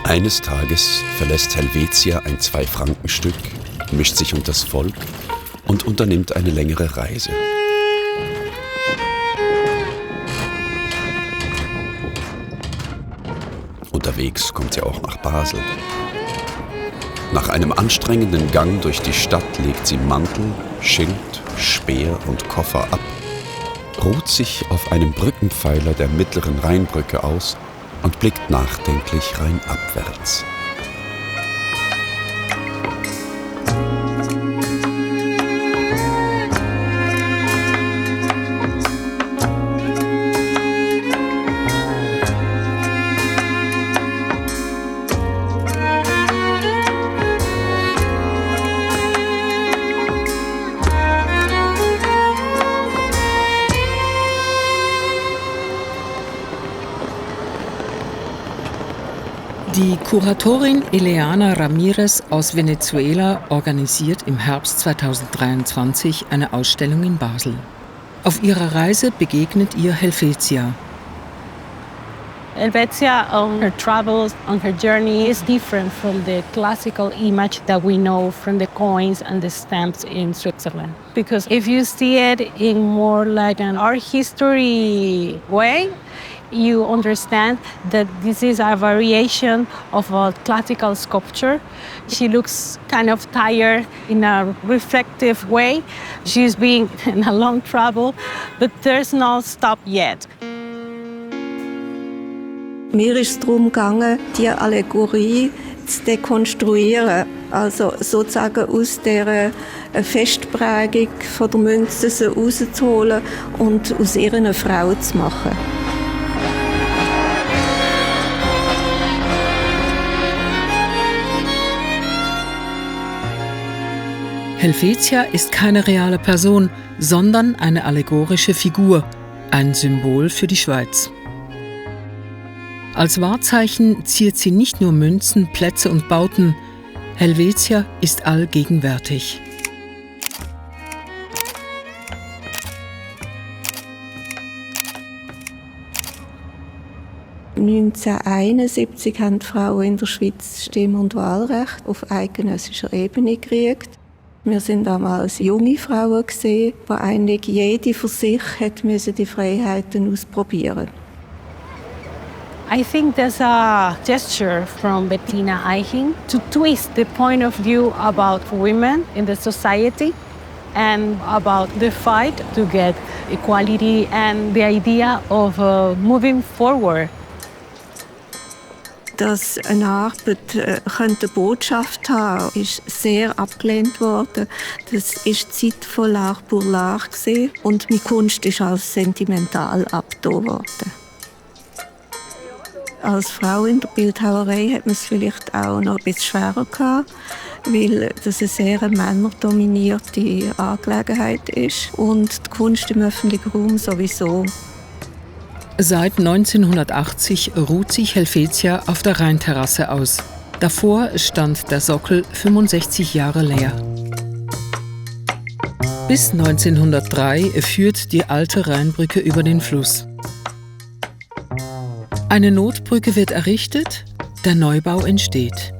Eines Tages verlässt Helvetia ein 2-Frankenstück, mischt sich unter das Volk und unternimmt eine längere Reise. Unterwegs kommt sie auch nach Basel. Nach einem anstrengenden Gang durch die Stadt legt sie Mantel, Schild, Speer und Koffer ab, ruht sich auf einem Brückenpfeiler der mittleren Rheinbrücke aus und blickt nachdenklich rheinabwärts. Die Kuratorin Eleana Ramirez aus Venezuela organisiert im Herbst 2023 eine Ausstellung in Basel. Auf ihrer Reise begegnet ihr Helvetia. Helvetia on her travels, on her journey is different from the classical image that we know from the coins and the stamps in Switzerland. Because if you see it in more like an art history way, you understand that this is a variation of a classical sculpture. She looks kind of tired in a reflective way. She's been in a long travel, but there's no stop yet. Mir ist es darum gegangen, die Allegorie zu dekonstruieren, also sozusagen aus dieser Festprägung von der Münze sie rauszuholen und aus ihr eine Frau zu machen. Helvetia ist keine reale Person, sondern eine allegorische Figur, ein Symbol für die Schweiz. Als Wahrzeichen ziert sie nicht nur Münzen, Plätze und Bauten. Helvetia ist allgegenwärtig. «1971 haben die Frauen in der Schweiz Stimm- und Wahlrecht auf eidgenössischer Ebene gekriegt. Wir sind damals junge Frauen gesehen, wo eigentlich jede für sich die Freiheiten ausprobieren. I think there's a gesture from Bettina Eiching to twist the point of view about women in the society and about the fight to get equality and the idea of moving forward. Dass eine Arbeit eine Botschaft haben könnte, ist sehr abgelehnt worden. Das war die Zeit von L'Art pour l'Art und meine Kunst ist als sentimental abgetan worden. Als Frau in der Bildhauerei hat man es vielleicht auch noch ein bisschen schwerer gehabt, weil das eine sehr männerdominierte Angelegenheit ist und die Kunst im öffentlichen Raum sowieso. Seit 1980 ruht sich Helvetia auf der Rheinterrasse aus. Davor stand der Sockel 65 Jahre leer. Bis 1903 führt die alte Rheinbrücke über den Fluss. Eine Notbrücke wird errichtet, der Neubau entsteht.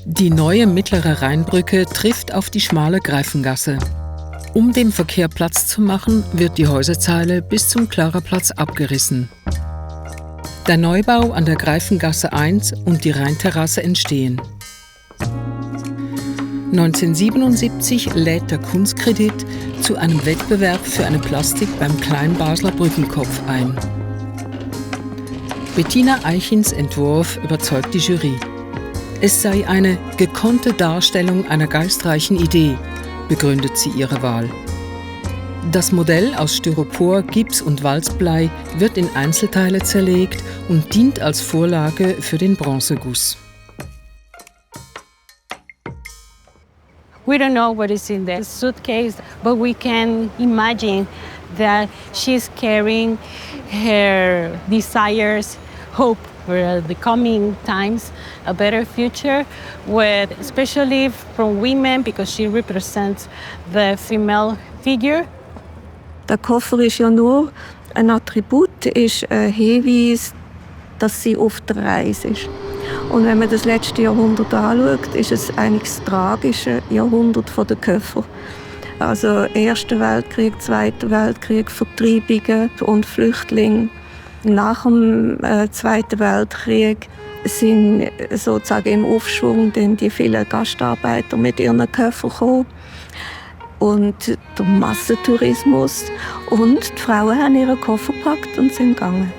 Die neue mittlere Rheinbrücke trifft auf die schmale Greifengasse. Um dem Verkehr Platz zu machen, wird die Häuserzeile bis zum Klarerplatz abgerissen. Der Neubau an der Greifengasse 1 und die Rheinterrasse entstehen. 1977 lädt der Kunstkredit zu einem Wettbewerb für eine Plastik beim Kleinbasler Brückenkopf ein. Bettina Eichins Entwurf überzeugt die Jury. Es sei eine gekonnte Darstellung einer geistreichen Idee, begründet sie ihre Wahl. Das Modell aus Styropor, Gips und Walzblei wird in Einzelteile zerlegt und dient als Vorlage für den Bronzeguss. We don't know what is in the suitcase, but we can imagine that she's carrying her desires, hope for the coming times, a better future, with, especially from women, because she represents the female figure. Der Koffer ist ja nur Ein Attribut ist ein Hinweis, dass sie auf der Reise ist. Und wenn man das letzte Jahrhundert anschaut, ist es eigentlich das tragische Jahrhundert der Köpfer. Also Erster Weltkrieg, Zweiter Weltkrieg, Vertreibungen und Flüchtlinge. Nach dem Zweiten Weltkrieg sind sozusagen im Aufschwung dann die vielen Gastarbeiter mit ihren Köffern gekommen. Und der Massentourismus. Und die Frauen haben ihre Koffer gepackt und sind gegangen.